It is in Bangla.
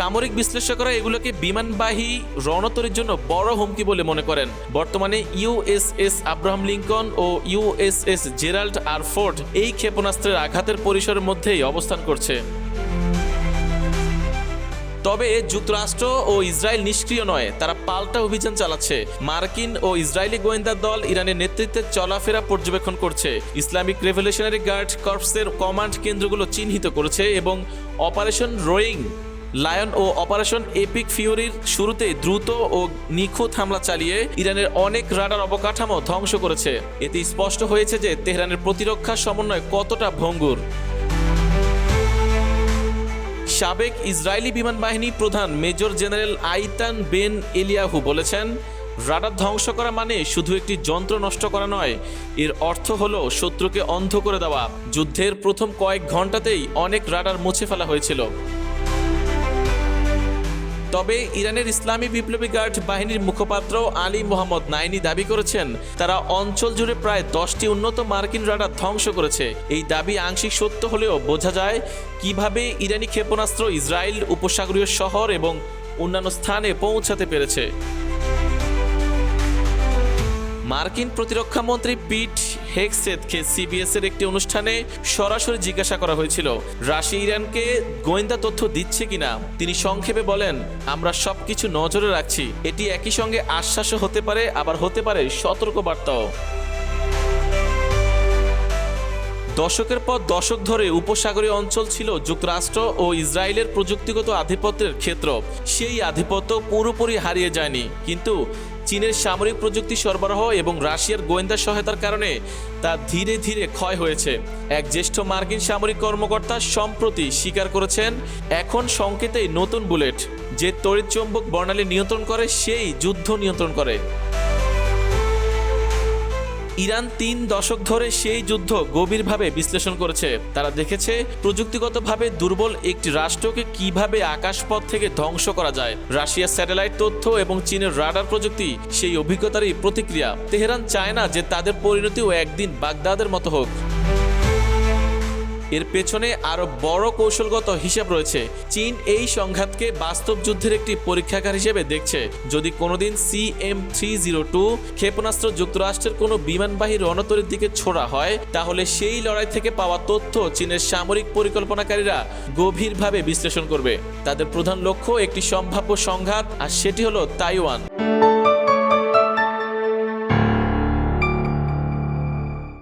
সামরিক বিশ্লেষকরা এগুলোকে বিমানবাহী রণতরীর জন্য বড় হুমকি বলে মনে করেন। বর্তমানে ইউএসএস আব্রাহাম লিঙ্কন ও ইউএসএস জেরাল্ড আর ফোর্ড এই ক্ষেপণাস্ত্রের আঘাতের পরিসরের মধ্যেই অবস্থান করছে। তবে যুক্তরাষ্ট্র ও ইসরায়েল নিষ্ক্রিয় নয়, তারা পাল্টা অভিযান চালাচ্ছে। মার্কিন ও ইসরায়েলি গোয়েন্দা দল ইরানের নেতৃত্বে চলাফেরা পর্যবেক্ষণ করছে, ইসলামিক রেভলিউশনারি গার্ড কর্পসের কমান্ড কেন্দ্রগুলো চিহ্নিত করেছে এবং অপারেশন রোয়িং লায়ন ও অপারেশন এপিক ফিউরির শুরুতে দ্রুত ও নিখুঁত হামলা চালিয়ে ইরানের অনেক রাডার অবকাঠামো ধ্বংস করেছে। এতে স্পষ্ট হয়েছে যে তেহরানের প্রতিরক্ষা সমন্বয় কতটা ভঙ্গুর। সাবেক ইসরায়েলি বিমান বাহিনী প্রধান মেজর জেনারেল আইতান বেন এলিয়াহু বলেছেন, রাডার ধ্বংস করা মানে শুধু একটি যন্ত্র নষ্ট করা নয়, এর অর্থ হলো শত্রুকে অন্ধ করে দেওয়া। যুদ্ধের প্রথম কয়েক ঘন্টাতেই অনেক রাডার মুছে ফেলা হয়েছিল। তবে ইরানের ইসলামী বিপ্লবী গার্ড বাহিনীর মুখপাত্র আলী মোহাম্মদ নাইনি দাবি করেছেন, তারা অঞ্চল জুড়ে প্রায় 10টি উন্নত মার্কিন রাডার ধ্বংস করেছে। এই দাবি আংশিক সত্য হলেও বোঝা যায় কিভাবে ইরানি ক্ষেপণাস্ত্র ইসরায়েল উপসাগরীয় শহর এবং অন্যান্য স্থানে পৌঁছাতে পেরেছে। মার্কিন প্রতিরক্ষা মন্ত্রী পিট হেগসেথকে সিবিএস এর একটি অনুষ্ঠানে সরাসরি জিজ্ঞাসা করা হয়েছিল রাশিয়া ইরানকে গোয়েন্দা তথ্য দিচ্ছে কিনা। তিনি সংক্ষেপে বলেন, আমরা সবকিছু নজরে রাখছি। এটি একই সঙ্গে আশ্বাসও হতে পারে, আবার হতে পারে সতর্কবার্তাও। দশকের পর দশক ধরে উপসাগরীয় অঞ্চল ছিল যুক্তরাষ্ট্র ও ইসরায়েলের প্রযুক্তিগত আধিপত্যের ক্ষেত্র। সেই আধিপত্য পুরোপুরি হারিয়ে যায়নি, কিন্তু চীনের সামরিক প্রযুক্তি সরবরাহ এবং রাশিয়ার গোয়েন্দা সহায়তার কারণে তা ধীরে ধীরে ক্ষয় হয়েছে। এক জ্যেষ্ঠ মার্কিন সামরিক কর্মকর্তা সম্প্রতি স্বীকার করেছেন, এখন সংকেতেই নতুন বুলেট। যে তড়িৎ চৌম্বক বর্ণালী নিয়ন্ত্রণ করে সেই যুদ্ধ নিয়ন্ত্রণ করে। ইরান 3 দশক ধরে সেই যুদ্ধ গভীরভাবে বিশ্লেষণ করেছে। তারা দেখেছে প্রযুক্তিগতভাবে দুর্বল একটি রাষ্ট্রকে কিভাবে আকাশপথ থেকে ধ্বংস করা যায়। রাশিয়ার স্যাটেলাইট তথ্য এবং চীনের রাডার প্রযুক্তি সেই অভিজ্ঞতারই প্রতিক্রিয়া। তেহরান চায় না যে তাদের পরিণতিও একদিন বাগদাদের মতো হোক। এর পেছনে আরো বড় কৌশলগত হিসাব রয়েছে। চীন এই সংঘাতকে বাস্তব যুদ্ধের একটি পরীক্ষাগার হিসেবে দেখছে। যদি কোনোদিন CM-302 ক্ষেপণাস্ত্র যুক্তরাষ্ট্রের কোনো বিমানবাহী রণতরীর দিকে ছোড়া হয়, তাহলে সেই লড়াই থেকে পাওয়া তথ্য চীনের সামরিক পরিকল্পনাকারীরা গভীরভাবে বিশ্লেষণ করবে। তাদের প্রধান লক্ষ্য একটি সম্ভাব্য সংঘাত, আর সেটি হলো তাইওয়ান।